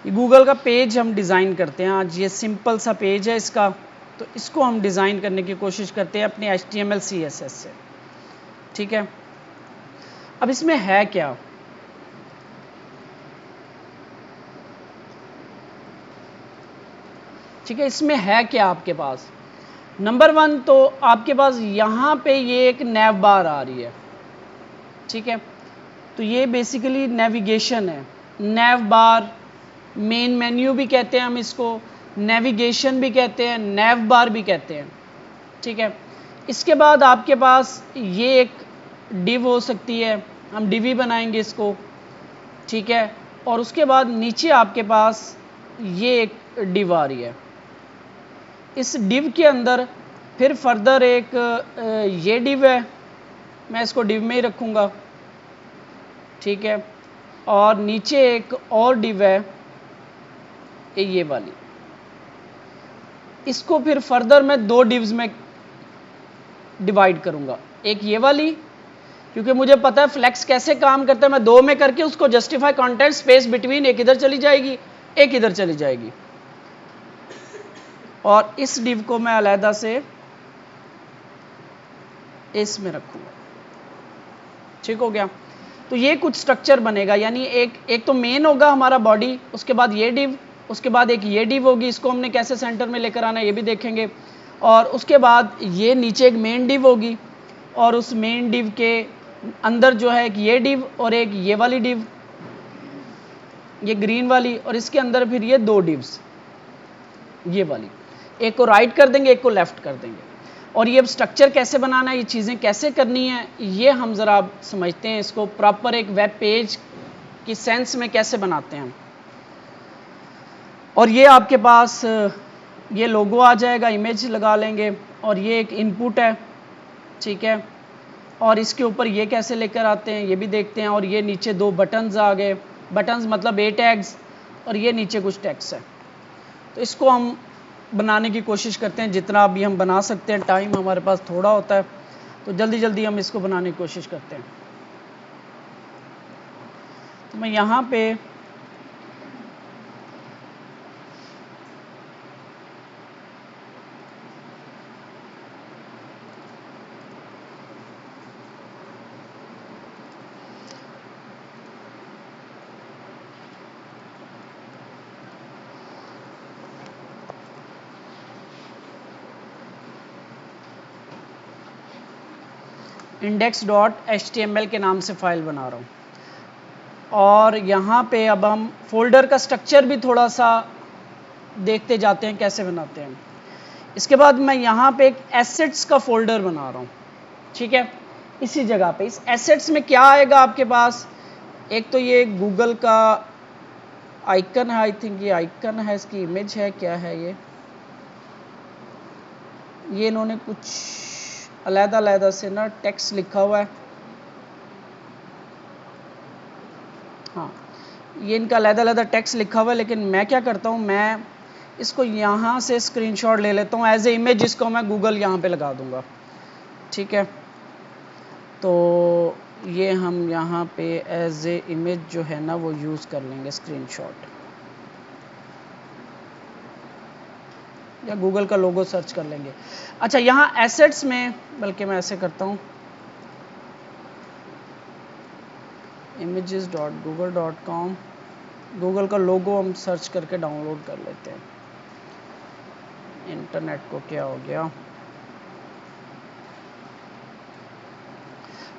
ये गूगल का पेज हम डिज़ाइन करते हैं आज। ये सिंपल सा पेज है इसका, तो इसको हम डिज़ाइन करने की कोशिश करते हैं अपने HTML CSS से। ठीक है, अब इसमें है क्या? ठीक है, इसमें है क्या आपके पास? नंबर 1 तो आपके पास यहाँ पे ये एक नैव बार आ रही है। ठीक है, तो ये बेसिकली नेविगेशन है। नैव बार, मेन मेन्यू भी कहते हैं हम इसको, नेविगेशन भी कहते हैं, नैव बार भी कहते हैं। ठीक है, इसके बाद आपके पास ये एक डिव हो सकती है, हम डिवी बनाएंगे इसको। ठीक है, और उसके बाद नीचे आपके पास ये एक डिव आ रही है। इस डिव के अंदर फिर फर्दर एक ये डिव है, मैं इसको डिव में ही रखूँगा। ठीक है, और नीचे एक और डिव है ये वाली, इसको फिर फर्दर मैं 2 डिव्स में डिवाइड करूँगा। एक ये वाली, क्योंकि मुझे पता है फ्लेक्स कैसे काम करता है, मैं 2 में करके उसको जस्टिफाई कंटेंट स्पेस बिटवीन एक इधर चली जाएगी, एक इधर चली जाएगी, और इस डिव को मैं अलहदा से इसमें रखूँगा। ठीक हो गया, तो ये कुछ स्ट्रक्चर बनेगा, यानी एक तो मेन होगा हमारा बॉडी, उसके बाद ये डिव, उसके बाद एक ये डिव होगी, इसको हमने कैसे सेंटर में लेकर आना है ये भी देखेंगे, और उसके बाद ये नीचे एक मेन डिव होगी, और उस मेन डिव के अंदर जो है एक ये डिव और एक ये वाली डिव, ये ग्रीन वाली, और इसके अंदर फिर ये 2 डिव्स, ये वाली, एक को राइट कर देंगे, एक को लेफ्ट कर देंगे। और ये अब स्ट्रक्चर कैसे बनाना है, ये चीज़ें कैसे करनी है, ये हम ज़रा आप समझते हैं इसको प्रॉपर एक वेब पेज की सेंस में कैसे बनाते हैं। और ये आपके पास ये लोगो आ जाएगा, इमेज लगा लेंगे, और ये एक इनपुट है। ठीक है, और इसके ऊपर ये कैसे लेकर आते हैं ये भी देखते हैं। और ये नीचे 2 बटन्स आ गए, बटन्स मतलब A टैग्स, और ये नीचे कुछ टैग्स है। तो इसको हम बनाने की कोशिश करते हैं जितना अभी हम बना सकते हैं, टाइम हमारे पास थोड़ा होता है तो जल्दी जल्दी हम इसको बनाने की कोशिश करते हैं। तो मैं यहाँ पे index.html के नाम से फाइल बना रहा हूँ, और यहाँ पे अब हम फोल्डर का स्ट्रक्चर भी थोड़ा सा देखते जाते हैं कैसे बनाते हैं। इसके बाद मैं यहाँ पे एक एसेट्स का फोल्डर बना रहा हूँ। ठीक है, इसी जगह पे इस एसेट्स में क्या आएगा आपके पास, एक तो ये गूगल का आइकन है, आई थिंक ये आइकन है, इसकी इमेज है, क्या है ये इन्होंने कुछ अलग-अलग से ना टेक्स्ट लिखा हुआ है। हाँ, ये इनका अलग-अलग टेक्स्ट लिखा हुआ है, लेकिन मैं क्या करता हूँ, मैं इसको यहाँ से स्क्रीनशॉट ले लेता हूँ एज ए इमेज, जिसको मैं गूगल यहाँ पे लगा दूँगा। ठीक है, तो ये हम यहाँ पे एज ए इमेज जो है ना वो यूज़ कर लेंगे, स्क्रीनशॉट, या गूगल का लोगो सर्च कर लेंगे। अच्छा, यहाँ एसेट्स में, बल्कि मैं ऐसे करता हूँ, images.google.com, गूगल का लोगो हम सर्च करके डाउनलोड कर लेते हैं। इंटरनेट को क्या हो गया,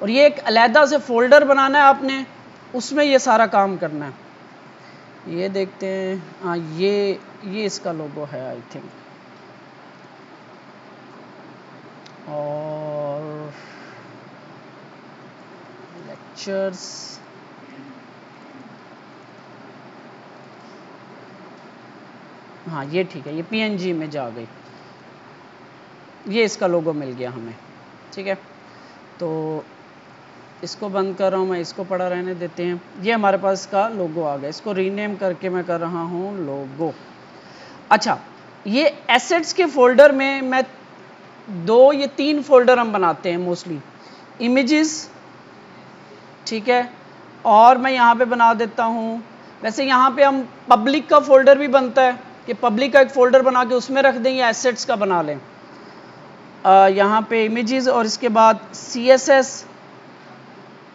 और ये एक अलहदा से फोल्डर बनाना है आपने, उसमें ये सारा काम करना है। ये देखते हैं, हाँ ये इसका लोगो है आई थिंक, और लेक्चर्स, हाँ ये ठीक है, ये PNG इमेज आ गई, ये इसका लोगो मिल गया हमें। ठीक है, तो इसको बंद कर रहा हूँ मैं, इसको पड़ा रहने देते हैं। ये हमारे पास का लोगो आ गया, इसको रीनेम करके मैं कर रहा हूँ लोगो। अच्छा, ये एसेट्स के फोल्डर में मैं 2 या 3 फोल्डर हम बनाते हैं मोस्टली, इमेजेस, ठीक है, और मैं यहाँ पे बना देता हूँ वैसे यहाँ पे हम पब्लिक का फोल्डर भी बनता है कि पब्लिक का एक फोल्डर बना के उसमें रख दें या एसेट्स का बना लें। यहाँ पे इमेजेस और इसके बाद CSS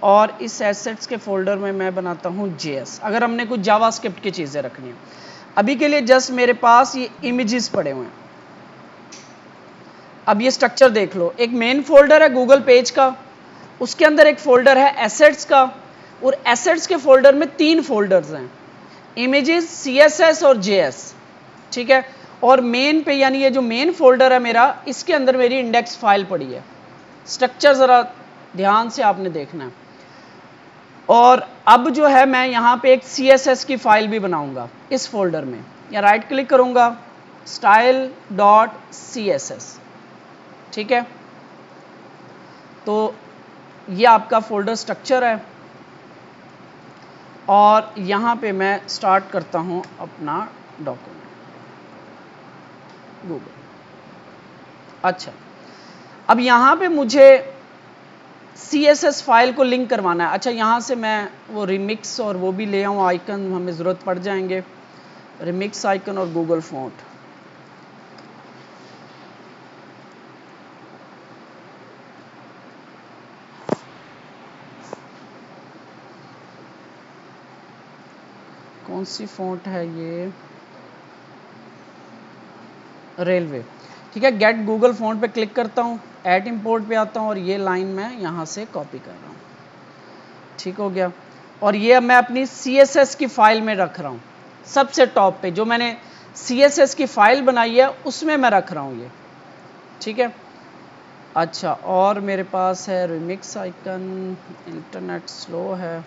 और इस एसेट्स के फोल्डर में मैं बनाता हूँ JS, अगर हमने कुछ जावास्क्रिप्ट की चीज़ें रखनी है। अभी के लिए जस्ट मेरे पास ये इमेजेस पड़े हुए हैं। अब ये स्ट्रक्चर देख लो, एक मेन फोल्डर है गूगल पेज का, उसके अंदर एक फोल्डर है एसेट्स का, और एसेट्स के फोल्डर में 3 फोल्डर्स हैं, इमेजेस, CSS और JS, ठीक है। और मेन पे यानी ये जो मेन फोल्डर है मेरा, इसके अंदर मेरी इंडेक्स फाइल पड़ी है। स्ट्रक्चर ज़रा ध्यान से आपने देखना है। और अब जो है मैं यहाँ पे एक CSS की फाइल भी बनाऊंगा इस फोल्डर में, या राइट क्लिक करूंगा style.css, ठीक है। तो ये आपका फोल्डर स्ट्रक्चर है और यहाँ पे मैं स्टार्ट करता हूँ अपना डॉक्यूमेंट गूगल। अच्छा, अब यहाँ पे मुझे CSS फाइल को लिंक करवाना है। अच्छा, यहाँ से मैं वो रिमिक्स और वो भी ले आऊँ, आइकन हमें ज़रूरत पड़ जाएंगे, रिमिक्स आइकन और गूगल फॉन्ट। कौन सी फॉन्ट है ये? रेलवे, ठीक है। गेट गूगल फॉन्ट पे क्लिक करता हूँ, ऐड इंपोर्ट पे आता हूँ और ये लाइन मैं यहाँ से कॉपी कर रहा हूँ, ठीक हो गया। और ये अब मैं अपनी CSS की फाइल में रख रहा हूँ, सबसे टॉप पे जो मैंने CSS की फाइल बनाई है उसमें मैं रख रहा हूँ ये, ठीक है। अच्छा, और मेरे पास है रिमिक्स आइकन, इंटरनेट स्लो है,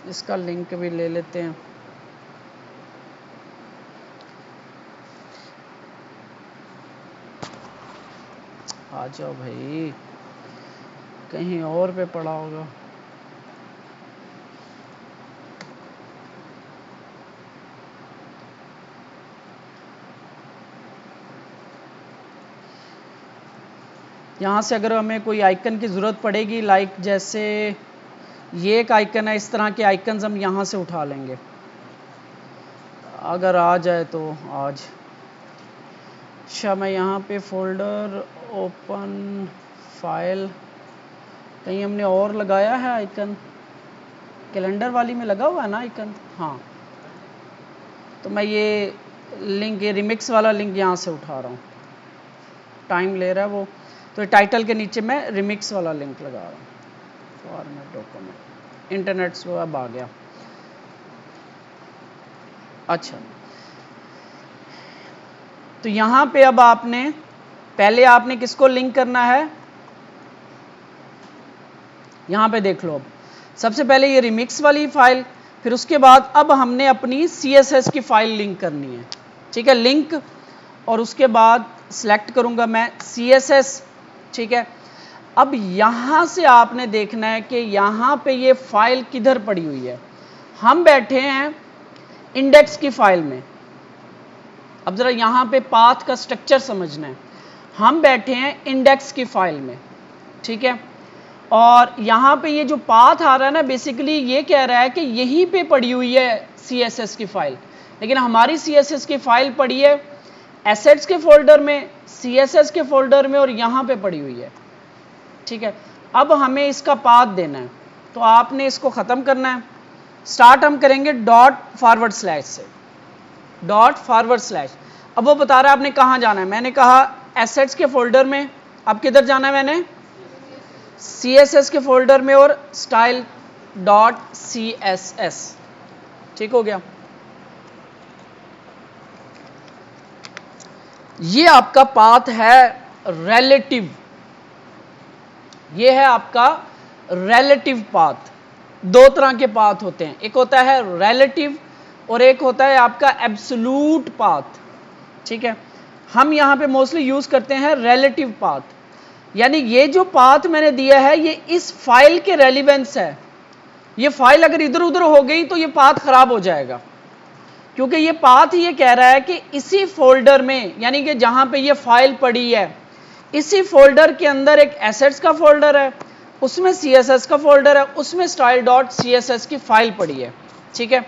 इसका लिंक भी ले लेते हैं। आ जाओ भाई, कहीं और पे पड़ा होगा। यहाँ से अगर हमें कोई आइकन की ज़रूरत पड़ेगी, लाइक जैसे ये एक आइकन है, इस तरह के आइकन्स हम यहाँ से उठा लेंगे अगर आ जाए तो आज। अच्छा, मैं यहाँ पे फोल्डर ओपन फाइल, कहीं हमने और लगाया है आइकन, कैलेंडर वाली में लगा हुआ है ना आइकन, हाँ। तो मैं ये लिंक, ये रिमिक्स वाला लिंक यहाँ से उठा रहा हूँ, टाइम ले रहा है वो, तो टाइटल के नीचे मैं रिमिक्स वाला लिंक लगा रहा हूँ। फॉर्मेट डॉक्यूमेंट, इंटरनेट स्लो अब आ गया। अच्छा, तो यहाँ पे अब आपने पहले आपने किसको लिंक करना है, यहाँ पे देख लो। अब सबसे पहले ये रिमिक्स वाली फाइल, फिर उसके बाद अब हमने अपनी CSS की फाइल लिंक करनी है, ठीक है। लिंक, और उसके बाद सिलेक्ट करूंगा मैं CSS, ठीक है। अब यहाँ से आपने देखना है कि यहाँ पे ये फाइल किधर पड़ी हुई है। हम बैठे हैं इंडेक्स की फाइल में। अब जरा यहाँ पे पाथ का स्ट्रक्चर समझना है। हम बैठे हैं इंडेक्स की फाइल में, ठीक है। और यहाँ पे ये जो पाथ आ रहा है ना, बेसिकली ये कह रहा है कि यहीं पे पड़ी हुई है CSS की फाइल, लेकिन हमारी CSS की फाइल पड़ी है एसेट्स के फोल्डर में, CSS के फोल्डर में, और यहाँ पे पड़ी हुई है, ठीक है। अब हमें इसका पाथ देना है, तो आपने इसको ख़त्म करना है। स्टार्ट हम करेंगे ./ से, ./ अब वो बता रहा है आपने कहाँ जाना है। मैंने कहा एसेट्स के फोल्डर में। अब किधर जाना है मैंने? CSS के फोल्डर में और style.css, ठीक हो गया। ये आपका पाथ है रिलेटिव, ये है आपका रिलेटिव पाथ। दो तरह के पाथ होते हैं, एक होता है रिलेटिव और एक होता है आपका एब्सोल्यूट पाथ, ठीक है। हम यहाँ पे मोस्टली यूज करते हैं रिलेटिव पाथ, यानी ये जो पाथ मैंने दिया है ये इस फाइल के रेलिवेंस है। ये फाइल अगर इधर उधर हो गई तो ये पाथ खराब हो जाएगा, क्योंकि ये पाथ ये कह रहा है कि इसी फोल्डर में, यानी कि जहां पे ये फाइल पड़ी है, इसी फोल्डर के अंदर एक एसेट्स का फोल्डर है, उसमें CSS का फोल्डर है, उसमें style.css की फाइल पड़ी है, ठीक है।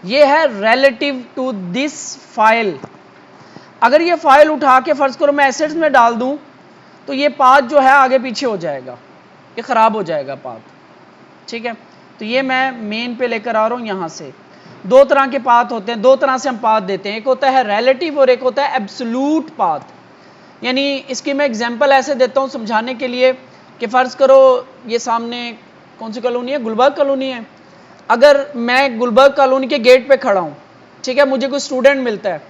ये है रिलेटिव टू दिस फाइल। अगर ये फाइल उठा के फर्ज करो मैं एसेट्स में डाल दूं तो ये पाथ जो है आगे पीछे हो जाएगा, ये खराब हो जाएगा पाथ, ठीक है। तो ये मैं मेन पे लेकर आ रहा हूं। यहां से दो तरह के पाथ होते हैं, दो तरह से हम पाथ देते हैं, एक होता है रिलेटिव और एक होता है एब्सोल्यूट पाथ। यानी इसकी मैं एग्जांपल ऐसे देता हूं समझाने के लिए कि फर्ज करो ये सामने कौन सी कॉलोनी है, गुलबर्ग कॉलोनी है। अगर मैं गुलबर्ग कॉलोनी के गेट पे खड़ा हूं, ठीक है, मुझे कोई स्टूडेंट मिलता है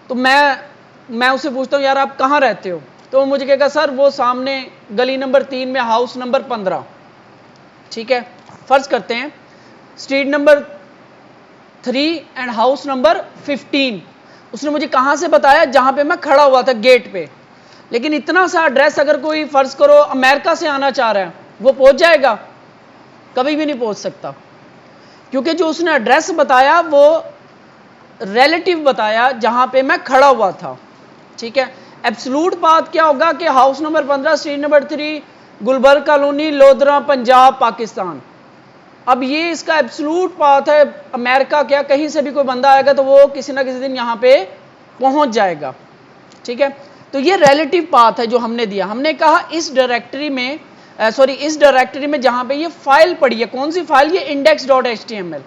तो मैं उससे पूछता हूं यार आप कहां रहते हो, तो वो मुझे कहेगा सर वो सामने गली नंबर 3 में हाउस नंबर 15, ठीक है। फर्ज करते हैं street number 3 and house number 15। उसने मुझे कहां से बताया, जहां पे मैं खड़ा हुआ था गेट पे। लेकिन इतना सा एड्रेस अगर कोई फर्ज करो अमेरिका से आना चाह रहा है, वो पहुंच जाएगा? कभी भी नहीं पहुंच सकता, क्योंकि जो उसने एड्रेस बताया वो रिलेटिव बताया जहां पे मैं खड़ा हुआ था, ठीक है। एब्सोल्यूट पाथ क्या होगा कि house number 15 street number 3 Gulberg colony Lodhra Punjab Pakistan. अब ये इसका एब्सोल्यूट पाथ है, अमेरिका क्या कहीं से भी कोई बंदा आएगा तो वो किसी ना किसी दिन यहां पे पहुंच जाएगा, ठीक है। तो ये रिलेटिव पाथ है जो हमने दिया। हमने कहा इस डायरेक्टरी में इस डायरेक्टरी में जहां पे ये फाइल पड़ी है, कौन सी फाइल, ये index.html।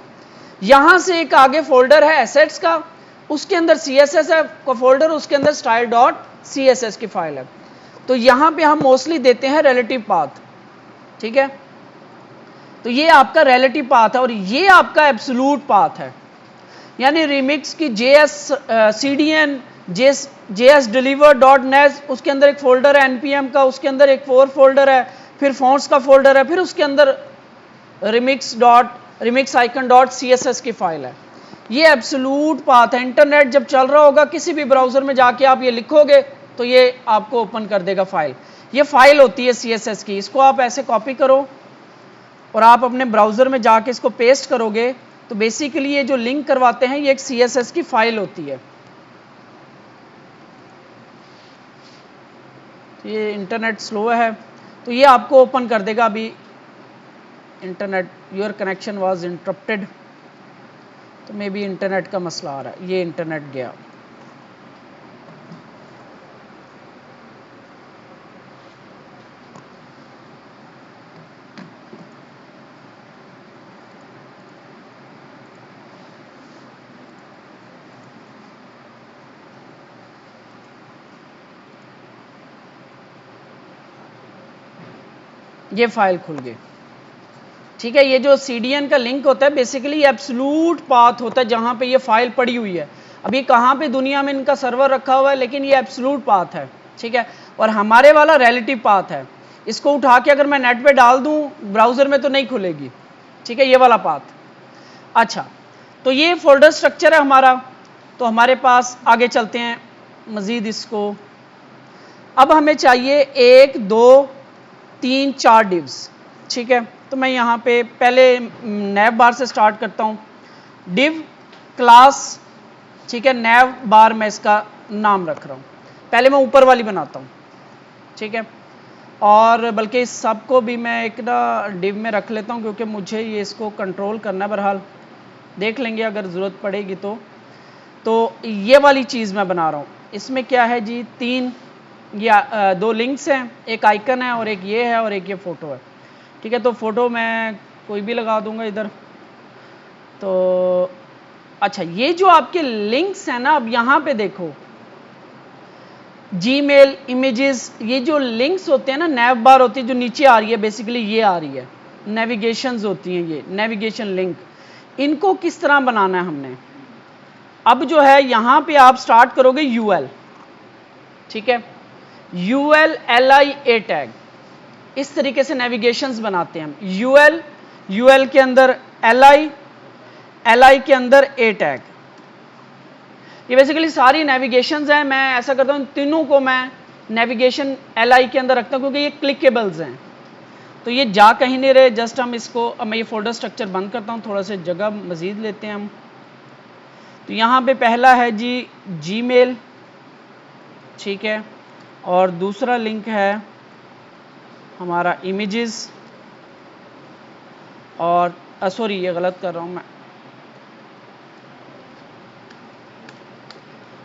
यहां से एक आगे फोल्डर है एसेट्स का, उसके अंदर CSS है का फोल्डर, उसके अंदर style.css की फाइल है। तो यहां पे हम मोस्टली देते हैं रिलेटिव पाथ, ठीक है। तो ये आपका रिलेटिव पाथ है और ये आपका एब्सोल्यूट पाथ है। यानी रिमिक्स की CDN JS deliver.net, उसके अंदर एक फोल्डर है npm का, उसके अंदर एक 4 फोल्डर है, फिर fonts का फोल्डर है, फिर उसके अंदर remix.css की फाइल है। ये एब्सोल्यूट पाथ है। इंटरनेट जब चल रहा होगा किसी भी ब्राउजर में जाके आप ये लिखोगे तो ये आपको ओपन कर देगा फाइल। ये फाइल होती है CSS की। इसको आप ऐसे कॉपी करो और आप अपने ब्राउजर में जाके इसको पेस्ट करोगे तो बेसिकली ये जो लिंक करवाते हैं ये एक CSS की फाइल होती है। ये इंटरनेट स्लो है तो ये आपको ओपन कर देगा। अभी internet your connection was interrupted, तो मे बी इंटरनेट का मसला आ रहा है। ये इंटरनेट गया। ये फाइल खुल गई, ठीक है। ये जो CDN का लिंक होता है बेसिकली एब्सोल्यूट पाथ होता है जहां पे ये फाइल पड़ी हुई है। अभी कहां पे दुनिया में इनका सर्वर रखा हुआ है, लेकिन ये एब्सोल्यूट पाथ है, ठीक है। और हमारे वाला रिलेटिव पाथ है। इसको उठा के अगर मैं नेट पे डाल दूं ब्राउजर में तो नहीं खुलेगी, ठीक है, ये वाला पाथ। अच्छा, तो ये फोल्डर स्ट्रक्चर है हमारा। तो हमारे पास आगे चलते हैं मजीद इसको। अब हमें चाहिए 1 2 3 4 डिव्स, ठीक है। तो मैं यहाँ पे पहले नैव बार से स्टार्ट करता हूँ। डिव क्लास, ठीक है, नैव बार मैं इसका नाम रख रहा हूँ। पहले मैं ऊपर वाली बनाता हूँ, ठीक है। और बल्कि इस सब को भी मैं एक ना डिव में रख लेता हूँ क्योंकि मुझे ये इसको कंट्रोल करना है। बहरहाल देख लेंगे अगर ज़रूरत पड़ेगी तो ये वाली चीज़ मैं बना रहा हूँ। इसमें क्या है जी, 3 या 2 लिंक्स हैं, एक आइकन है और एक ये है और एक ये फ़ोटो है, ठीक है। तो फ़ोटो मैं कोई भी लगा दूंगा इधर। तो अच्छा, ये जो आपके लिंक्स हैं ना, अब यहाँ पे देखो जीमेल, इमेजेस, ये जो लिंक्स होते हैं ना, नैव बार होती है जो नीचे आ रही है, बेसिकली ये आ रही है, नेविगेशंस होती हैं, ये नेविगेशन लिंक। इनको किस तरह बनाना है हमने? अब जो है यहाँ पे आप स्टार्ट करोगे UL, ठीक है, UL LI A टैग, इस तरीके से नेविगेशंस बनाते हैं हम। UL के अंदर LI के अंदर A टैग। ये बेसिकली सारी नेविगेशंस हैं। मैं ऐसा करता हूँ तीनों को मैं नेविगेशन LI के अंदर रखता हूँ क्योंकि ये क्लिकेबल्स हैं, तो ये जा कहीं नहीं रहे। जस्ट हम इसको, अब मैं ये फोल्डर स्ट्रक्चर बंद करता हूँ, थोड़ा सा जगह मजीद लेते हैं हम। तो यहाँ पे पहला है जी जीमेल, ठीक है, और दूसरा लिंक है हमारा इमेजेस, और सॉरी ये गलत कर रहा हूँ मैं,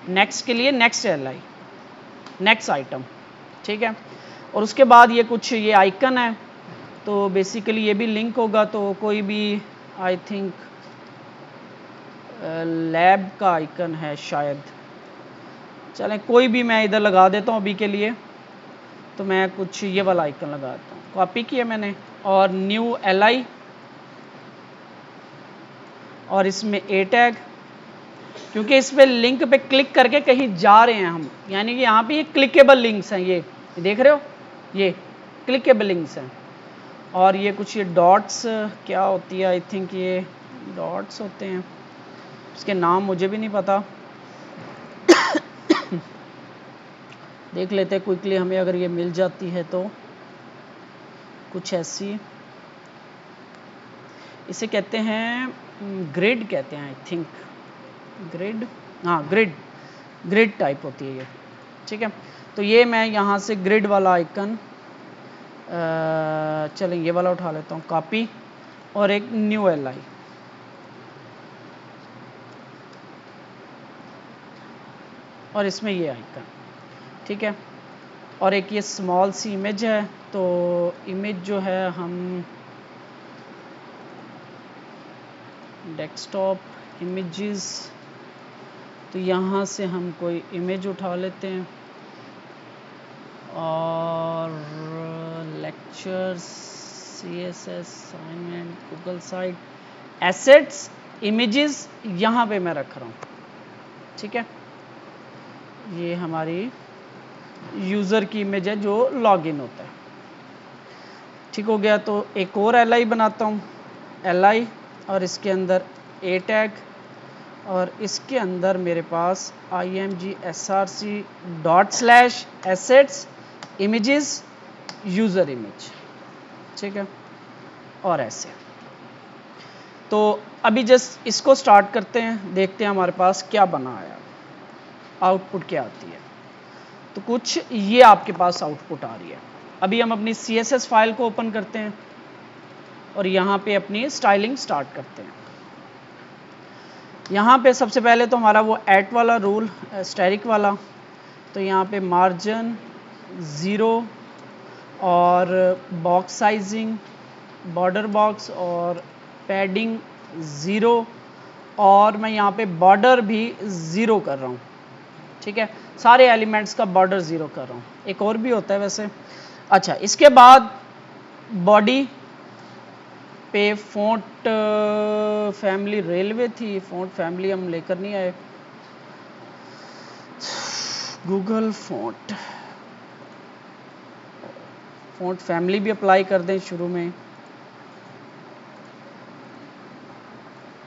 नेक्स्ट के लिए नेक्स्ट LI, नेक्स्ट आइटम, ठीक है। और उसके बाद ये कुछ ये आइकन है, तो बेसिकली ये भी लिंक होगा, तो कोई भी आई थिंक लैब का आइकन है शायद, चलें कोई भी मैं इधर लगा देता हूँ अभी के लिए। तो मैं कुछ ये वाला आइकन लगाता हूँ, कॉपी किया मैंने, और न्यू LI, और इसमें A टैग, क्योंकि इस पे लिंक पे क्लिक करके कहीं जा रहे हैं हम, यानी कि यहाँ पे ये क्लिकेबल लिंक्स हैं, ये देख रहे हो, ये क्लिकेबल लिंक्स हैं। और ये कुछ ये डॉट्स क्या होती है, आई थिंक ये डॉट्स होते हैं, इसके नाम मुझे भी नहीं पता। देख लेते हैं क्विकली, हमें अगर ये मिल जाती है तो। कुछ ऐसी, इसे कहते हैं ग्रिड कहते हैं आई थिंक, ग्रिड, हाँ ग्रिड टाइप होती है ये, ठीक है। तो ये मैं यहाँ से ग्रिड वाला आइकन, चलें ये वाला उठा लेता हूँ, कॉपी, और एक न्यू LI, और इसमें ये आइकन, ठीक है। और एक ये स्मॉल सी इमेज है, तो इमेज जो है हम डेस्कटॉप इमेजेस, तो यहाँ से हम कोई इमेज उठा लेते हैं, और lectures, CSS assignment, Google site, assets, images, यहाँ पे मैं रख रहा हूँ, ठीक है। ये हमारी यूज़र की इमेज है जो लॉगिन होता है, ठीक हो गया। तो एक और LI बनाता हूँ, LI, और इसके अंदर A टैग, और इसके अंदर मेरे पास imgsrc./assets images यूज़र इमेज, ठीक है। और ऐसे, तो अभी जस्ट इसको स्टार्ट करते हैं, देखते हैं हमारे पास क्या बना है, आउटपुट क्या आती है। तो कुछ ये आपके पास आउटपुट आ रही है। अभी हम अपनी CSS फाइल को ओपन करते हैं, और यहाँ पे अपनी स्टाइलिंग स्टार्ट करते हैं। यहाँ पे सबसे पहले तो हमारा वो एट वाला रूल, स्टैटिक वाला, तो यहाँ पे मार्जिन 0, और बॉक्स साइजिंग, बॉर्डर बॉक्स, और पैडिंग 0, और मैं यहाँ पे बॉर्डर भी 0 कर रहा हूँ, ठीक है। सारे एलिमेंट्स का बॉर्डर 0 कर रहा हूँ। एक और भी होता है वैसे। अच्छा, इसके बाद बॉडी पे फ़ॉन्ट फैमिली रेलवे थी, फ़ॉन्ट फैमिली हम लेकर नहीं आए, गूगल फ़ॉन्ट फैमिली भी अप्लाई कर दें शुरू में।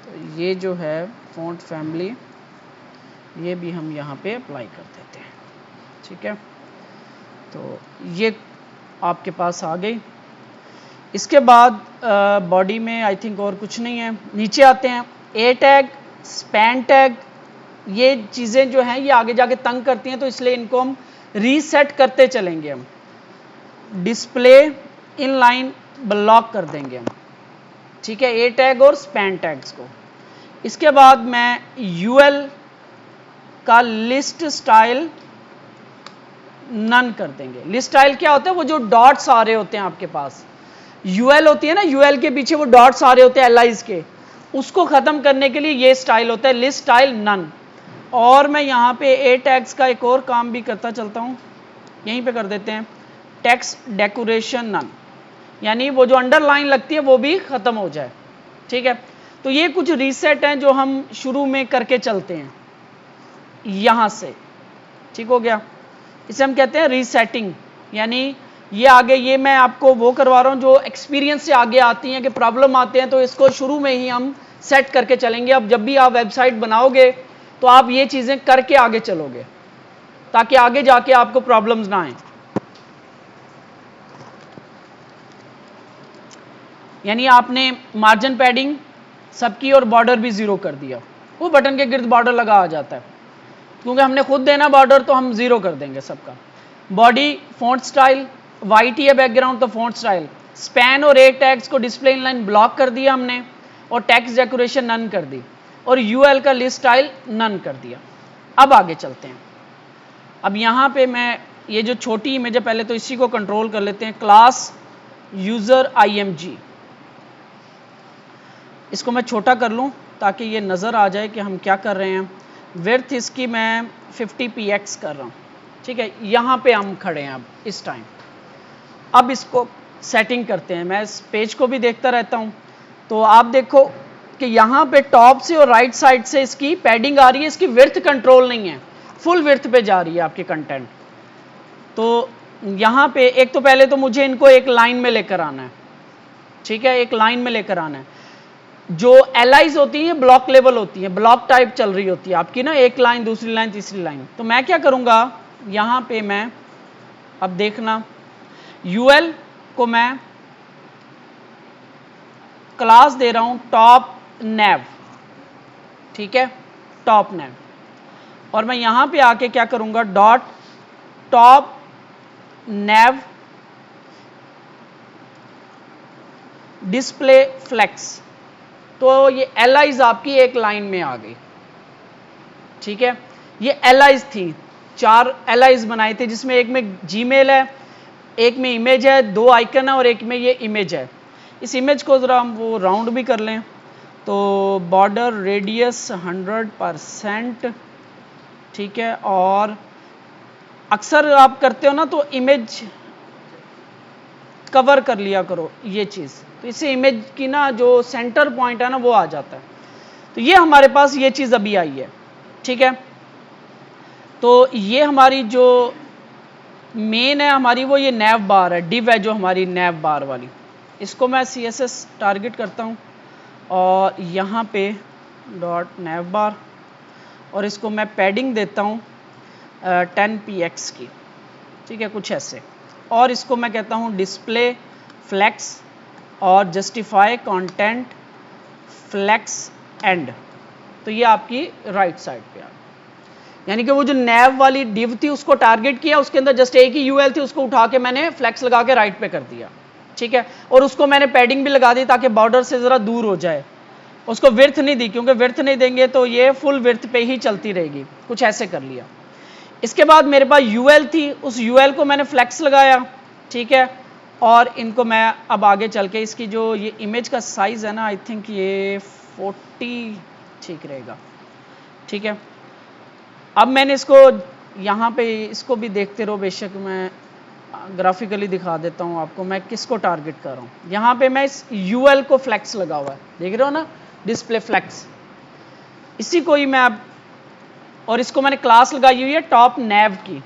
तो ये जो है फ़ॉन्ट फैमिली, ये भी हम यहाँ पे अप्लाई कर देते हैं, ठीक है। तो ये आपके पास आ गई। इसके बाद बॉडी में आई थिंक और कुछ नहीं है। नीचे आते हैं, A टैग, स्पैन टैग, ये चीज़ें जो हैं ये आगे जाके तंग करती हैं, तो इसलिए इनको हम रीसेट करते चलेंगे। हम डिस्प्ले इनलाइन ब्लॉक कर देंगे हम, ठीक है, A टैग और स्पैन टैग्स को। इसके बाद मैं UL का लिस्ट स्टाइल नन कर देंगे। लिस्ट स्टाइल क्या होता है, वो जो डॉट्स आ रहे होते हैं आपके पास, UL होती है ना, UL के पीछे वो डॉट्स आ रहे होते हैं LIs के, उसको खत्म करने के लिए ये स्टाइल होता है लिस्ट स्टाइल नन। और मैं यहाँ पे A टैग्स का एक और काम भी करता चलता हूँ, यहीं पे कर देते हैं, टेक्स्ट डेकोरेशन नन, यानी वो जो अंडरलाइन लगती है वो भी खत्म हो जाए, ठीक है। तो ये कुछ रीसेट हैं जो हम शुरू में करके चलते हैं यहाँ से, ठीक हो गया। इसे हम कहते हैं रीसेटिंग, यानी ये आगे, ये मैं आपको वो करवा रहा हूँ जो एक्सपीरियंस से आगे आती हैं कि प्रॉब्लम आते हैं, तो इसको शुरू में ही हम सेट करके चलेंगे। अब जब भी आप वेबसाइट बनाओगे तो आप ये चीज़ें करके आगे चलोगे, ताकि आगे जाके आपको प्रॉब्लम्स ना आए। यानी आपने मार्जिन पैडिंग सबकी और बॉर्डर भी 0 कर दिया, वो बटन के गिर्द बॉर्डर लगा आ जाता है, क्योंकि हमने खुद देना बॉर्डर, तो हम 0 कर देंगे सबका। बॉडी फ़ॉन्ट स्टाइल, वाइट ही है बैकग्राउंड, तो फ़ॉन्ट स्टाइल, स्पैन और A टैग्स को डिस्प्ले इनलाइन ब्लॉक कर दिया हमने, और टेक्स्ट डेकोरेशन नन कर दी, और UL का लिस्ट स्टाइल नन कर दिया, अब आगे चलते हैं। अब यहाँ पे मैं ये जो छोटी इमेज है पहले तो इसी को कंट्रोल कर लेते हैं, क्लास यूजर IMG, इसको मैं छोटा कर लूँ ताकि ये नज़र आ जाए कि हम क्या कर रहे हैं। विड्थ इसकी मैं 50px कर रहा हूँ, ठीक है। यहाँ पे हम खड़े हैं अब इस टाइम। अब इसको सेटिंग करते हैं, मैं इस पेज को भी देखता रहता हूँ। तो आप देखो कि यहाँ पे टॉप से और राइट साइड से इसकी पैडिंग आ रही है, इसकी विड्थ कंट्रोल नहीं है, फुल विड्थ पे जा रही है आपकी कंटेंट। तो यहाँ पे एक तो पहले तो मुझे इनको एक लाइन में लेकर आना है, ठीक है, एक लाइन में लेकर आना है। जो एलाइज होती है ब्लॉक लेवल होती है, ब्लॉक टाइप चल रही होती है आपकी ना, एक लाइन दूसरी लाइन तीसरी लाइन। तो मैं क्या करूँगा, यहाँ पे मैं अब देखना UL को मैं क्लास दे रहा हूँ टॉप नैव, ठीक है, टॉप नैव। और मैं यहाँ पे आके क्या करूँगा, डॉट टॉप नैव डिस्प्ले फ्लेक्स। तो ये एलाइज आपकी एक लाइन में आ गई, ठीक है। ये एलाइज थी, 4 एलाइज बनाए थे जिसमें एक में जीमेल है, एक में इमेज है, 2 आइकन है और एक में ये इमेज है। इस इमेज को ज़रा हम वो राउंड भी कर लें, तो बॉर्डर रेडियस 100%, ठीक है। और अक्सर आप करते हो ना तो इमेज कवर कर लिया करो ये चीज़, तो इससे इमेज की ना जो सेंटर पॉइंट है ना वो आ जाता है। तो ये हमारे पास ये चीज़ अभी आई है, ठीक है। तो ये हमारी जो मेन है हमारी वो ये नैव बार है, डिव है जो हमारी नैव बार वाली। इसको मैं CSS टारगेट करता हूँ और यहाँ पे डॉट नैव बार, और इसको मैं पैडिंग देता हूँ 10px की, ठीक है, कुछ ऐसे। और इसको मैं कहता हूँ डिस्प्ले फ्लेक्स और जस्टिफाई कंटेंट फ्लेक्स एंड। तो ये आपकी राइट साइड पे आ गई, यानी कि वो जो नैव वाली डिव थी उसको टारगेट किया, उसके अंदर जस्ट एक ही UL थी, उसको उठा के मैंने फ्लेक्स लगा के राइट पे कर दिया, ठीक है। और उसको मैंने पैडिंग भी लगा दी ताकि बॉर्डर से ज़रा दूर हो जाए। उसको विड्थ नहीं दी, क्योंकि विड्थ नहीं देंगे तो ये फुल विड्थ पे ही चलती रहेगी, कुछ ऐसे कर लिया। इसके बाद मेरे पास UL थी, उस UL को मैंने फ्लेक्स लगाया, ठीक है। और इनको मैं अब आगे चल के इसकी जो ये इमेज का साइज़ है ना, आई थिंक ये 40 ठीक रहेगा, ठीक है। अब मैंने इसको यहाँ पे इसको भी देखते रहो, बेशक मैं ग्राफिकली दिखा देता हूँ आपको मैं किसको टारगेट कर रहा हूँ। यहाँ पे मैं इस UL को फ्लेक्स लगा हुआ है, देख रहे हो ना, डिस्प्ले फ्लेक्स, इसी को ही मैं अब, और इसको मैंने क्लास लगाई हुई है टॉप नैव की।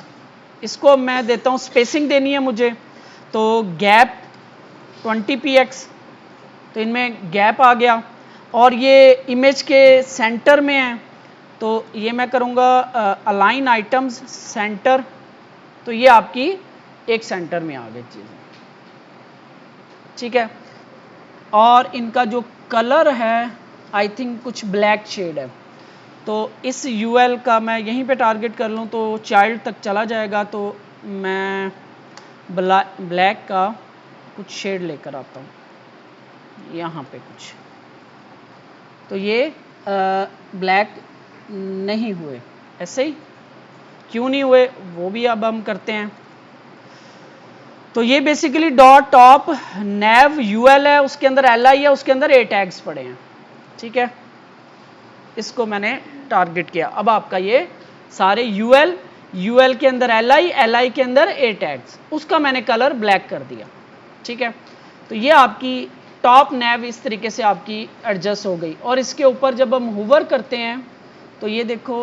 इसको मैं देता हूँ, स्पेसिंग देनी है मुझे, तो गैप 20px, तो इनमें गैप आ गया। और ये इमेज के सेंटर में है, तो ये मैं करूँगा अलाइन आइटम्स सेंटर, तो ये आपकी एक सेंटर में आ गई चीज़, ठीक है। और इनका जो कलर है आई थिंक कुछ ब्लैक शेड है, तो इस UL का मैं यहीं पे टारगेट कर लूँ तो चाइल्ड तक चला जाएगा। तो मैं ब्लैक का कुछ शेड लेकर आता हूँ यहाँ पे कुछ, तो ये ब्लैक नहीं हुए, ऐसे ही क्यों नहीं हुए वो भी अब हम करते हैं। तो ये बेसिकली डॉट टॉप नैव UL है, उसके अंदर LI है, उसके अंदर A टैग्स पड़े हैं, ठीक है। इसको मैंने टारगेट किया। अब आपका ये सारे UL के अंदर LI के अंदर A टैग्स, उसका मैंने कलर ब्लैक कर दिया, ठीक है। तो ये आपकी टॉप नैव इस तरीके से आपकी एडजस्ट हो गई। और इसके ऊपर जब हम होवर करते हैं तो ये देखो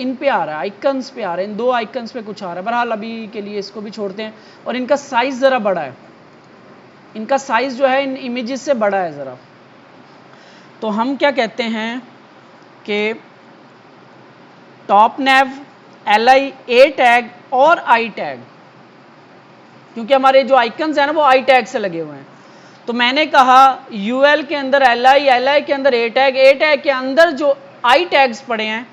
इन पे आ रहा है, आइकन्स पे आ रहा है, इन 2 आइकन्स पे कुछ आ रहा है। बहरहाल अभी के लिए इसको भी छोड़ते हैं। और इनका साइज़ ज़रा बड़ा है, इनका साइज़ जो है इन इमेजेस से बड़ा है ज़रा। तो हम क्या कहते हैं कि top naive LI A tag और I टैग, क्योंकि हमारे जो आइकन्स हैं ना वो I टैग से लगे हुए हैं। तो मैंने कहा UL के अंदर LI के अंदर A टैग के अंदर जो I टैग्स पड़े हैं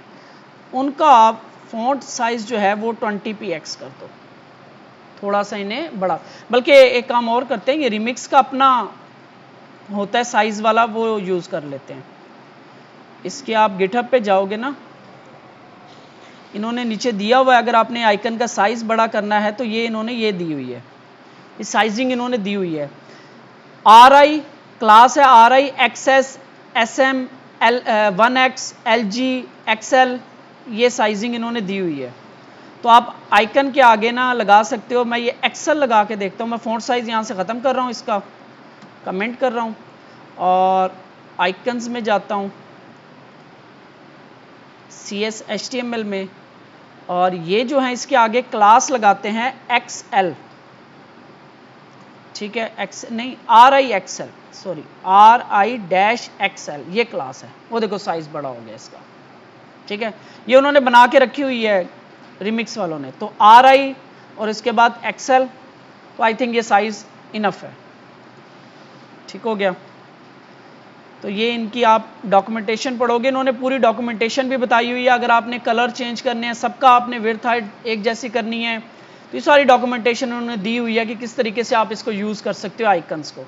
उनका आप फॉन्ट साइज जो है वो 20px कर दो, थोड़ा सा इन्हें बड़ा। बल्कि एक काम और करते हैं, ये रिमिक्स का अपना होता है साइज वाला, वो यूज़ कर लेते हैं। इसके आप गिटहब पे जाओगे ना, इन्होंने नीचे दिया हुआ है, अगर आपने आइकन का साइज बड़ा करना है तो ये इन्होंने ये दी हुई है, इस साइजिंग इन्होंने दी हुई है। RI क्लास है, RI XS SM L1X LG XL, ये साइजिंग इन्होंने दी हुई है। तो आप आइकन के आगे ना लगा सकते हो। मैं ये XL लगा के देखता हूँ, मैं फ़ॉन्ट साइज़ यहाँ से ख़त्म कर रहा हूँ, इसका कमेंट कर रहा हूँ और आइकन्स में जाता हूँ CS HTML में, और ये जो है इसके आगे क्लास लगाते हैं XL, ठीक है, X नहीं RI XL, सॉरी RI-XL, ये क्लास है। वो देखो साइज बड़ा हो गया इसका, ठीक है, ये उन्होंने बना के रखी हुई है रिमिक्स वालों ने। तो RI और इसके बाद XL, तो आई थिंक ये साइज इनफ है, ठीक हो गया। तो ये इनकी आप डॉक्यूमेंटेशन पढ़ोगे, इन्होंने पूरी डॉक्यूमेंटेशन भी बताई हुई है। अगर आपने कलर चेंज करने हैं, सबका आपने विड्थ हाइट एक जैसी करनी है, तो ये सारी डॉक्यूमेंटेशन उन्होंने दी हुई है कि किस तरीके से आप इसको यूज़ कर सकते हो आइकन्स को।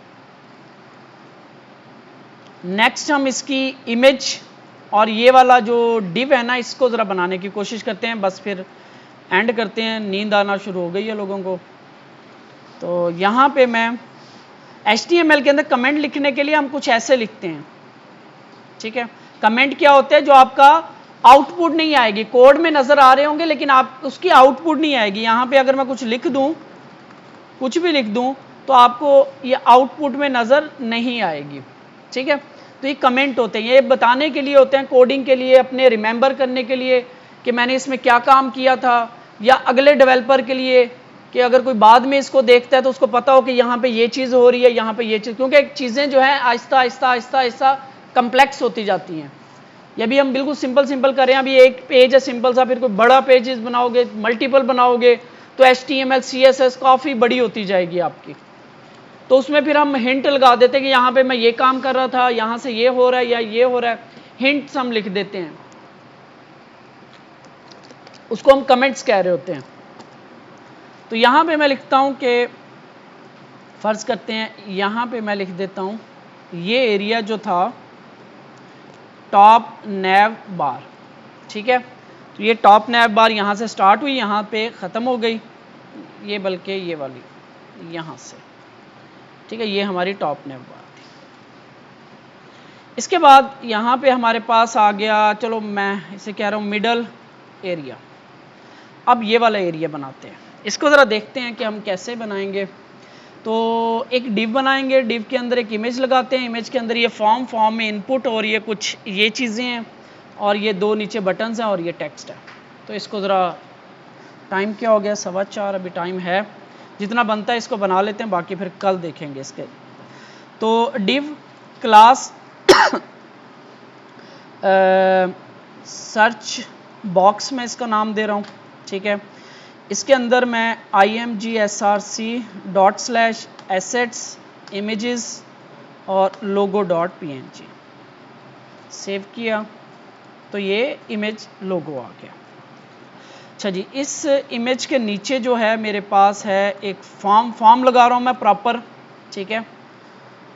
नेक्स्ट हम इसकी इमेज और ये वाला जो डिव है ना, इसको ज़रा बनाने की कोशिश करते हैं, बस फिर एंड करते हैं, नींद आना शुरू हो गई है लोगों को। तो यहाँ पे मैं HTML के अंदर कमेंट लिखने के लिए हम कुछ ऐसे लिखते हैं, ठीक है। कमेंट क्या होते हैं, जो आपका आउटपुट नहीं आएगी, कोड में नज़र आ रहे होंगे लेकिन आप उसकी आउटपुट नहीं आएगी। यहाँ पे अगर मैं कुछ लिख दूँ, कुछ भी लिख दूँ, तो आपको ये आउटपुट में नज़र नहीं आएगी, ठीक है। तो ये कमेंट होते हैं, ये बताने के लिए होते हैं, कोडिंग के लिए, अपने रिमेंबर करने के लिए कि मैंने इसमें क्या काम किया था, या अगले डेवलपर के लिए कि अगर कोई बाद में इसको देखता है तो उसको पता हो कि यहाँ पे ये चीज़ हो रही है, यहाँ पे ये चीज़, क्योंकि चीज़ें जो है आहिस्ता आहिस्ता आहिस्ता आहिस्ता कम्प्लेक्स होती जाती हैं। ये भी हम बिल्कुल सिंपल कर रहे हैं, अभी एक पेज है सिंपल सा, फिर कोई बड़ा पेजेस बनाओगे, मल्टीपल बनाओगे, तो HTML CSS काफ़ी बड़ी होती जाएगी आपकी। तो उसमें फिर हम हिंट लगा देते हैं कि यहाँ पे मैं ये काम कर रहा था, यहाँ से ये हो रहा है या ये हो रहा है, हिंट्स हम लिख देते हैं, उसको हम कमेंट्स कह रहे होते हैं। तो यहाँ पे मैं लिखता हूँ कि फ़र्ज़ करते हैं, यहाँ पे मैं लिख देता हूँ ये एरिया जो था टॉप नैव बार, ठीक है। तो ये टॉप नैव बार यहाँ से स्टार्ट हुई, यहाँ पे ख़त्म हो गई, ये बल्कि ये वाली यहाँ से, ठीक है, ये हमारी टॉप नैव बार थी। इसके बाद यहाँ पे हमारे पास आ गया, चलो मैं इसे कह रहा हूँ मिडल एरिया। अब ये वाला एरिया बनाते हैं, इसको ज़रा देखते हैं कि हम कैसे बनाएंगे। तो एक डिव बनाएंगे, डिव के अंदर एक इमेज लगाते हैं, इमेज के अंदर ये फॉर्म में इनपुट और ये कुछ ये चीज़ें हैं, और ये दो नीचे बटन्स हैं और ये टेक्स्ट है। तो इसको ज़रा, टाइम क्या हो गया, 4:15, अभी टाइम है, जितना बनता है इसको बना लेते हैं, बाकी फिर कल देखेंगे इसके। तो डिव क्लास सर्च बॉक्स में इसका नाम दे रहा हूँ, ठीक है। इसके अंदर मैं imgsrc.assets images और logo.png सेव किया, तो ये इमेज लोगो आ गया। अच्छा जी, इस इमेज के नीचे जो है मेरे पास है एक फॉर्म लगा रहा हूँ मैं प्रॉपर, ठीक है।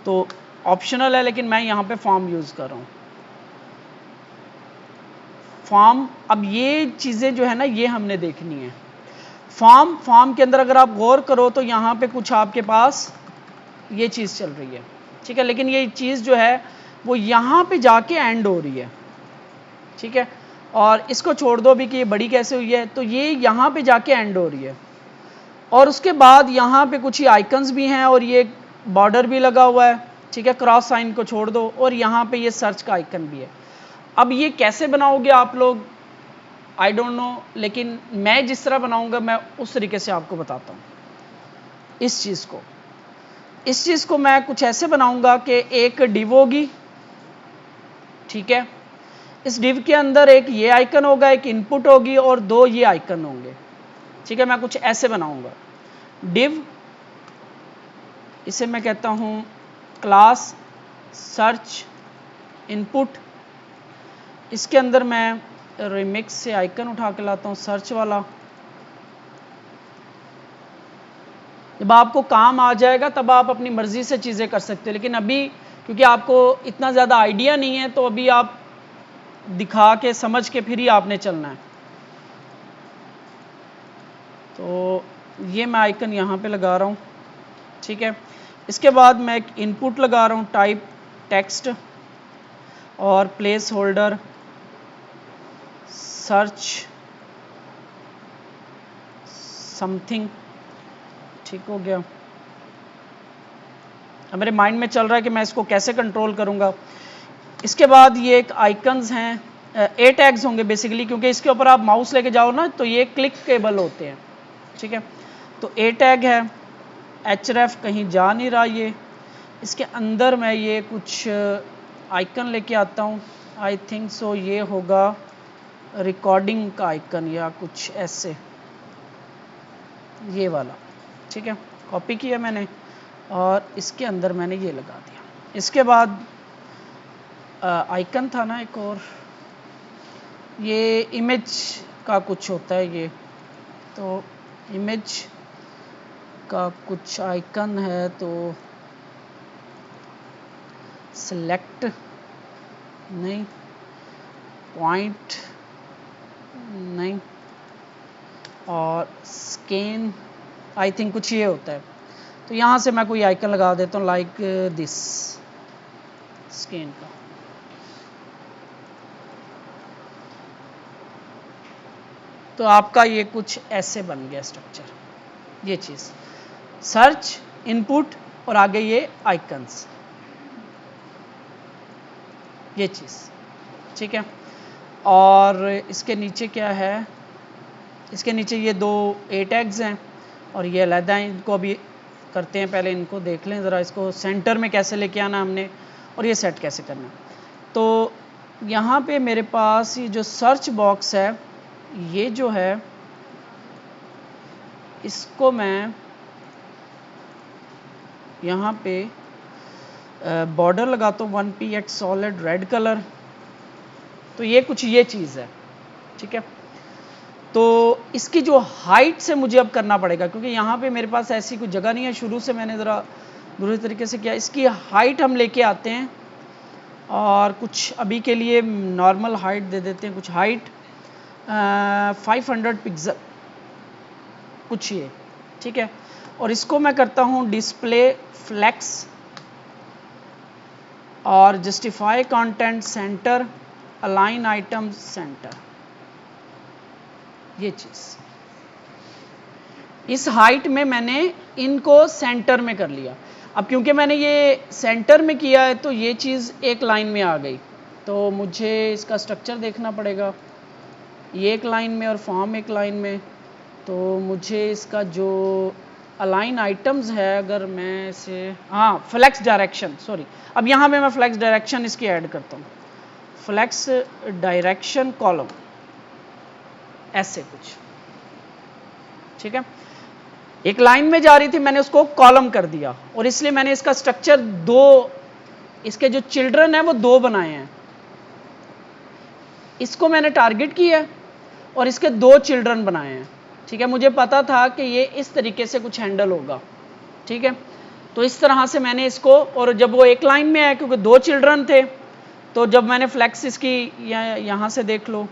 तो ऑप्शनल है लेकिन मैं यहाँ पे फॉर्म यूज़ कर रहा हूँ, फॉर्म। अब ये चीज़ें जो है ना, ये हमने देखनी है। फॉर्म के अंदर अगर आप गौर करो तो यहाँ पे कुछ आपके पास ये चीज़ चल रही है, ठीक है, लेकिन ये चीज़ जो है वो यहाँ पे जाके एंड हो रही है, ठीक है। और इसको छोड़ दो भी कि ये बड़ी कैसे हुई है, तो ये यहाँ पे जाके एंड हो रही है, और उसके बाद यहाँ पे कुछ ही आइकन्स भी हैं और ये बॉर्डर भी लगा हुआ है, ठीक है, क्रॉस साइन को छोड़ दो, और यहाँ पे ये सर्च का आइकन भी है। अब ये कैसे बनाओगे आप लोग, आई डोंट नो, लेकिन मैं जिस तरह बनाऊंगा मैं उस तरीके से आपको बताता हूँ। इस चीज़ को मैं कुछ ऐसे बनाऊंगा कि एक डिव होगी, ठीक है, इस डिव के अंदर एक ये आइकन होगा, एक इनपुट होगी और दो ये आइकन होंगे, ठीक है। मैं कुछ ऐसे बनाऊंगा डिव, इसे मैं कहता हूँ क्लास सर्च इनपुट, इसके अंदर मैं रिमिक्स से आइकन उठा के लाता हूँ सर्च वाला। जब आपको काम आ जाएगा तब आप अपनी मर्जी से चीज़ें कर सकते हो, लेकिन अभी क्योंकि आपको इतना ज़्यादा आइडिया नहीं है, तो अभी आप दिखा के समझ के फिर ही आपने चलना है। तो ये मैं आइकन यहाँ पे लगा रहा हूँ, ठीक है। इसके बाद मैं एक इनपुट लगा रहा हूँ, टाइप टेक्स्ट और प्लेस होल्डर सर्च समथिंग, ठीक हो गया। अब मेरे माइंड में चल रहा है कि मैं इसको कैसे कंट्रोल करूँगा। इसके बाद ये एक आइकन्स हैं, 8 टैग्स होंगे बेसिकली, क्योंकि इसके ऊपर आप माउस लेके जाओ ना तो ये क्लिकेबल होते हैं, ठीक है। तो 8 टैग है, href कहीं जा नहीं रहा ये। इसके अंदर मैं ये कुछ आइकन लेके आता हूँ, आई थिंक सो ये होगा रिकॉर्डिंग का आइकन या कुछ ऐसे, ये वाला, ठीक है। कॉपी किया मैंने और इसके अंदर मैंने ये लगा दिया। इसके बाद आइकन था ना एक और, ये इमेज का कुछ होता है ये, तो इमेज का कुछ आइकन है, तो सिलेक्ट नहीं, पॉइंट नहीं, और स्कैन आई थिंक कुछ ये होता है। तो यहाँ से मैं कोई आइकन लगा देता हूँ लाइक दिस, स्कैन का। तो आपका ये कुछ ऐसे बन गया स्ट्रक्चर, ये चीज़ सर्च, इनपुट और आगे ये आइकन्स, ये चीज़, ठीक है। और इसके नीचे क्या है, इसके नीचे ये 2 ए टैग्स हैं और ये अलहदा हैं। इनको अभी करते हैं, पहले इनको देख लें ज़रा, इसको सेंटर में कैसे लेके आना हमने और ये सेट कैसे करना। तो यहाँ पे मेरे पास ये जो सर्च बॉक्स है, ये जो है इसको मैं यहाँ पे बॉर्डर लगाता हूँ 1px सॉलिड रेड कलर। तो ये कुछ ये चीज़ है, ठीक है। तो इसकी जो हाइट से मुझे अब करना पड़ेगा, क्योंकि यहाँ पे मेरे पास ऐसी कोई जगह नहीं है, शुरू से मैंने ज़रा बुरे तरीके से किया। इसकी हाइट हम लेके आते हैं और कुछ अभी के लिए नॉर्मल हाइट दे देते हैं, कुछ हाइट 500 पिक्सल कुछ ये, ठीक है। और इसको मैं करता हूँ डिस्प्ले फ्लेक्स और justify content centre, align item centre, ये चीज़। इस हाइट में मैंने इनको सेंटर में कर लिया। अब क्योंकि मैंने ये सेंटर में किया है तो ये चीज़ एक लाइन में आ गई, तो मुझे इसका स्ट्रक्चर देखना पड़ेगा, ये एक लाइन में और फॉर्म एक लाइन में। तो मुझे इसका जो अलाइन आइटम्स है, अगर मैं इसे, हाँ फ्लेक्स डायरेक्शन, सॉरी, अब यहाँ पे मैं फ्लेक्स डायरेक्शन इसकी ऐड करता हूँ, फ्लेक्स डायरेक्शन कॉलम, ऐसे कुछ, ठीक है। एक लाइन में जा रही थी, मैंने उसको कॉलम कर दिया और इसलिए मैंने इसका स्ट्रक्चर 2, इसके जो चिल्ड्रन है वो 2 बनाए हैं। इसको मैंने टारगेट किया और इसके 2 चिल्ड्रन बनाए हैं, ठीक है। मुझे पता था कि ये इस तरीके से कुछ हैंडल होगा, ठीक है। तो इस तरह से मैंने इसको, और जब वो एक लाइन में आया क्योंकि 2 चिल्ड्रन थे, तो जब मैंने फ्लेक्स इसकी यहाँ से देख लो,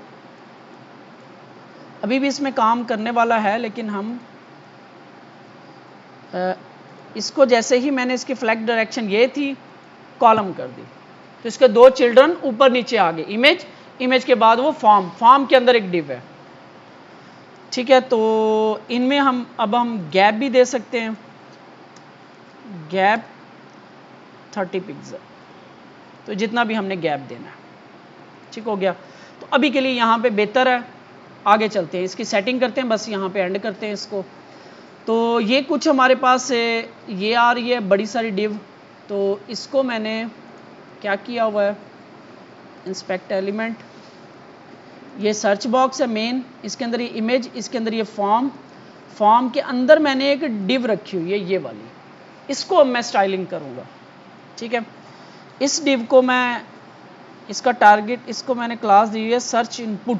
अभी भी इसमें काम करने वाला है, लेकिन हम इसको जैसे ही मैंने इसकी फ्लेक्स डायरेक्शन ये थी, कॉलम कर दी, तो इसके 2 चिल्ड्रन ऊपर नीचे आ गए, इमेज, इमेज के बाद वो फॉर्म, फॉर्म के अंदर एक डिव है, ठीक है। तो इनमें हम अब हम गैप भी दे सकते हैं, गैप 30 पिक्सल, तो जितना भी हमने गैप देना है, ठीक हो गया। तो अभी के लिए यहाँ पे बेहतर है, आगे चलते हैं, इसकी सेटिंग करते हैं, बस यहाँ पे एंड करते हैं इसको। तो ये कुछ हमारे पास ये आ रही है बड़ी सारी डिव, तो इसको मैंने क्या किया हुआ है, इंस्पेक्ट एलिमेंट, ये सर्च बॉक्स है मेन, इसके अंदर ये इमेज, इसके अंदर ये फॉर्म, फॉर्म के अंदर मैंने एक डिव रखी हुई है ये वाली, इसको अब मैं स्टाइलिंग करूँगा, ठीक है। इस डिव को मैं, इसका टारगेट, इसको मैंने क्लास दी हुई है सर्च इनपुट,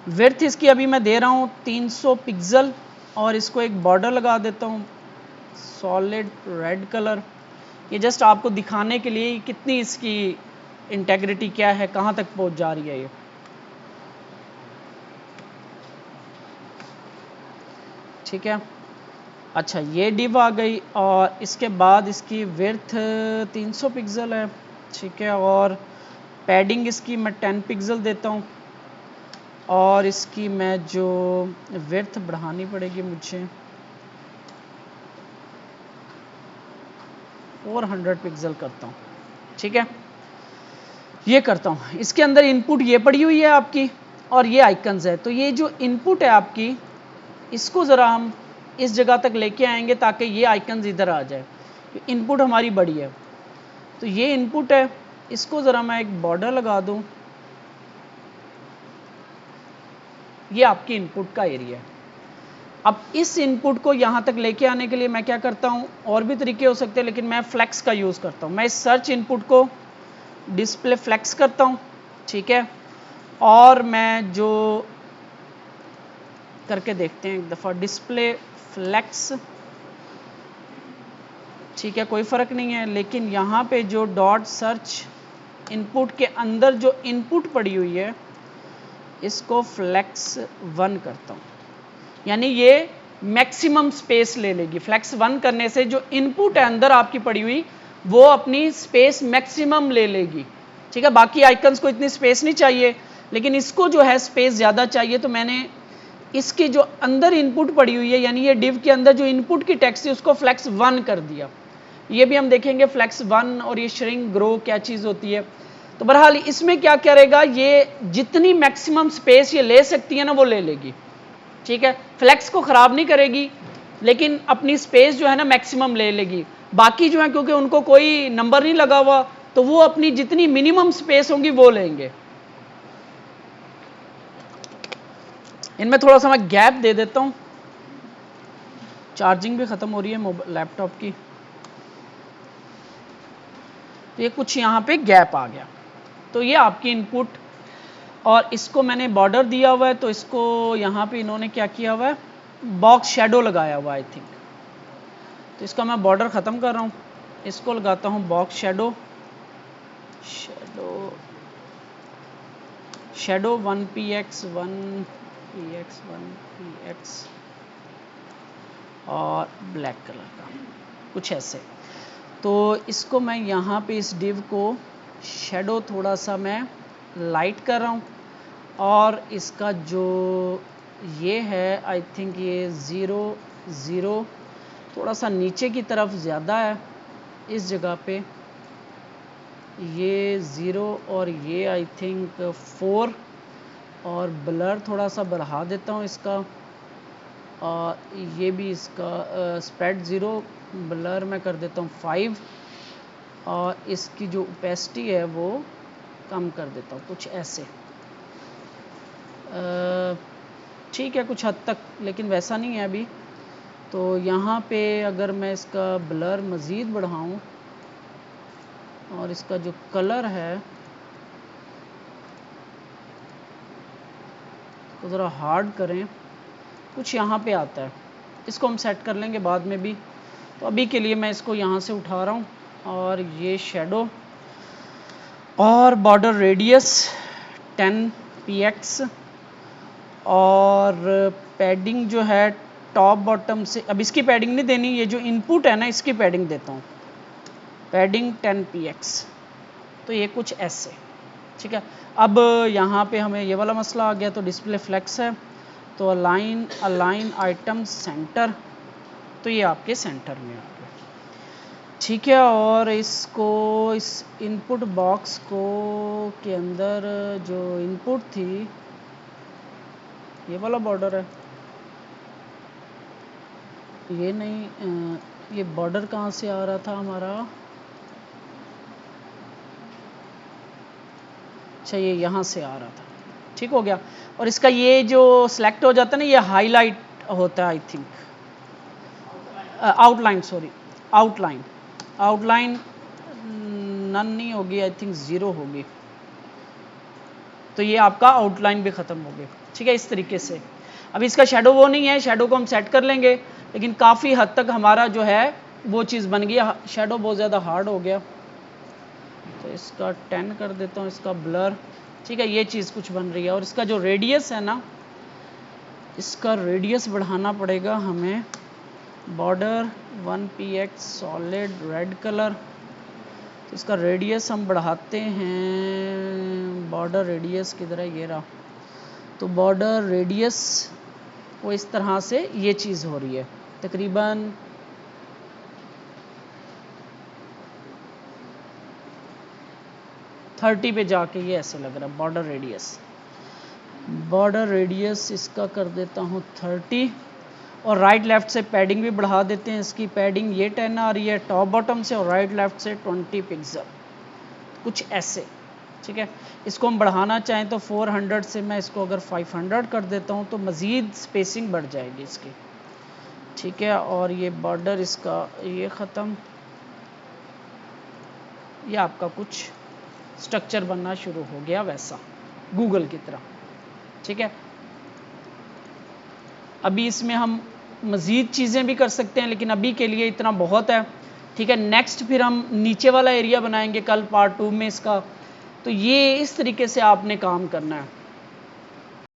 विड्थ इसकी अभी मैं दे रहा हूँ 300 पिक्सल और इसको एक बॉर्डर लगा देता हूँ सॉलिड रेड कलर। ये जस्ट आपको दिखाने के लिए कितनी इसकी इंटेग्रिटी क्या है, कहाँ तक पहुँच जा रही है ये। ठीक है। अच्छा ये डिव आ गई और इसके बाद इसकी विड्थ 300 पिक्सल है, ठीक है। और पैडिंग इसकी मैं 10 पिक्सल देता हूँ और इसकी मैं जो विड्थ बढ़ानी पड़ेगी मुझे 400 पिक्सल करता हूँ, ठीक है। ये करता हूँ। इसके अंदर इनपुट ये पड़ी हुई है आपकी और ये आइकन्स है। तो ये जो इनपुट है आपकी, इसको ज़रा हम इस जगह तक लेके आएंगे ताकि ये आइकन्स इधर आ जाए। इनपुट हमारी बड़ी है, तो ये इनपुट है, इसको ज़रा मैं एक बॉर्डर लगा दूँ। ये आपकी इनपुट का एरिया है। अब इस इनपुट को यहाँ तक लेके आने के लिए मैं क्या करता हूँ, और भी तरीके हो सकते हैं लेकिन मैं फ्लेक्स का यूज़ करता हूँ। मैं इस सर्च इनपुट को डिस्प्ले फ्लेक्स करता हूँ, ठीक है। और मैं जो करके देखते हैं एक दफ़ा, डिस्प्ले फ्लेक्स, ठीक है, कोई फ़र्क नहीं है। लेकिन यहाँ पे जो डॉट सर्च इनपुट के अंदर जो इनपुट पड़ी हुई है, इसको फ्लेक्स 1 करता हूँ, यानी ये मैक्सिमम स्पेस ले लेगी। फ्लेक्स 1 करने से जो इनपुट है अंदर आपकी पड़ी हुई, वो अपनी स्पेस मैक्सिमम ले लेगी, ठीक है। बाकी आइकन्स को इतनी स्पेस नहीं चाहिए, लेकिन इसको जो है स्पेस ज़्यादा चाहिए, तो मैंने इसकी जो अंदर इनपुट पड़ी हुई है, यानी ये डिव के अंदर जो इनपुट की टेक्स्ट है, उसको फ्लेक्स 1 कर दिया। ये भी हम देखेंगे फ्लेक्स 1 और ये श्रिंक ग्रो क्या चीज़ होती है। तो बहरहाल इसमें क्या करेगा, ये जितनी मैक्सिमम स्पेस ये ले सकती है ना, वो ले लेगी, ठीक है। फ्लेक्स को ख़राब नहीं करेगी, लेकिन अपनी स्पेस जो है ना मैक्सिमम ले लेगी। बाकी जो है क्योंकि उनको कोई नंबर नहीं लगा हुआ, तो वो अपनी जितनी मिनिमम स्पेस होंगी वो लेंगे। इनमें थोड़ा सा मैं गैप दे देता हूँ, चार्जिंग भी ख़त्म हो रही है लैपटॉप की, तो ये कुछ यहाँ पे गैप आ गया। तो ये आपकी इनपुट, और इसको मैंने बॉर्डर दिया हुआ है, तो इसको यहाँ पे इन्होंने क्या किया हुआ है, बॉक्स शेडो लगाया हुआ है आई थिंक। तो इसका मैं बॉर्डर ख़त्म कर रहा हूँ, इसको लगाता हूँ box shadow, shadow 1px 1px और ब्लैक कलर का कुछ ऐसे। तो इसको मैं यहाँ पे इस डिव को शेडो थोड़ा सा मैं लाइट कर रहा हूँ, और इसका जो ये है आई थिंक ये 0 0 थोड़ा सा नीचे की तरफ ज़्यादा है इस जगह पे, ये 0 और ये आई थिंक 4, और ब्लर थोड़ा सा बढ़ा देता हूँ इसका, और ये भी इसका स्प्रेड 0, ब्लर मैं कर देता हूँ 5, और इसकी जो ओपेसिटी है वो कम कर देता हूँ कुछ ऐसे। ठीक है कुछ हद तक, लेकिन वैसा नहीं है अभी। तो यहाँ पे अगर मैं इसका ब्लर मज़ीद बढ़ाऊँ और इसका जो कलर है तो ज़रा हार्ड करें, कुछ यहाँ पे आता है, इसको हम सेट कर लेंगे बाद में भी। तो अभी के लिए मैं इसको यहाँ से उठा रहा हूँ, और ये शेडो और बॉर्डर रेडियस 10px, और पैडिंग जो है टॉप बॉटम से, अब इसकी पैडिंग नहीं देनी, ये जो इनपुट है ना इसकी पैडिंग देता हूँ, पैडिंग 10px। तो ये कुछ ऐसे, ठीक है। अब यहाँ पे हमें ये वाला मसला आ गया, तो डिस्प्ले फ्लेक्स है, तो अलाइन आइटम सेंटर, तो ये आपके सेंटर में आ गया, ठीक है। और इसको इस इनपुट बॉक्स को के अंदर जो इनपुट थी, ये वाला बॉर्डर है, ये नहीं, ये बॉर्डर कहाँ से आ रहा था हमारा, अच्छा ये यहाँ से आ रहा था, ठीक हो गया। और इसका ये जो सिलेक्ट हो जाता है ना, ये हाईलाइट होता है I think, outline, sorry outline none नहीं होगी आई थिंक 0 होगी, तो ये आपका आउटलाइन भी ख़त्म हो गया, ठीक है। इस तरीके से अब इसका शेडो वो नहीं है, शेडो को हम सेट कर लेंगे, लेकिन काफ़ी हद तक हमारा जो है वो चीज़ बन गई। शेडो बहुत ज़्यादा हार्ड हो गया, तो इसका 10 कर देता हूँ, इसका ब्लर, ठीक है। ये चीज़ कुछ बन रही है, और इसका जो रेडियस है ना, इसका रेडियस बढ़ाना पड़ेगा हमें। Border 1px solid red colour, तो इसका रेडियस हम बढ़ाते हैं। बॉर्डर रेडियस किधर है, ये रहा। तो बॉर्डर रेडियस वो इस तरह से ये चीज़ हो रही है, तकरीबन 30 पे जाके ये ऐसे लग रहा है बॉर्डर रेडियस। बॉर्डर रेडियस इसका कर देता हूँ 30, और राइट लेफ्ट से पैडिंग भी बढ़ा देते हैं। इसकी पैडिंग ये 10 आ रही है टॉप बॉटम से, और राइट लेफ्ट से 20 पिक्सल, कुछ ऐसे। ठीक है, इसको हम बढ़ाना चाहें तो 400 से मैं इसको अगर 500 कर देता हूँ तो मज़ीद स्पेसिंग बढ़ जाएगी इसकी। ठीक है, और ये बॉर्डर इसका ये ख़त्म, ये आपका कुछ स्ट्रक्चर बनना शुरू हो गया वैसा गूगल की तरह। ठीक है, अभी इसमें हम मज़ीद चीज़ें भी कर सकते हैं, लेकिन अभी के लिए इतना बहुत है। ठीक है, नेक्स्ट फिर हम नीचे वाला एरिया बनाएंगे कल पार्ट 2 में इसका। तो ये इस तरीके से आपने काम करना है।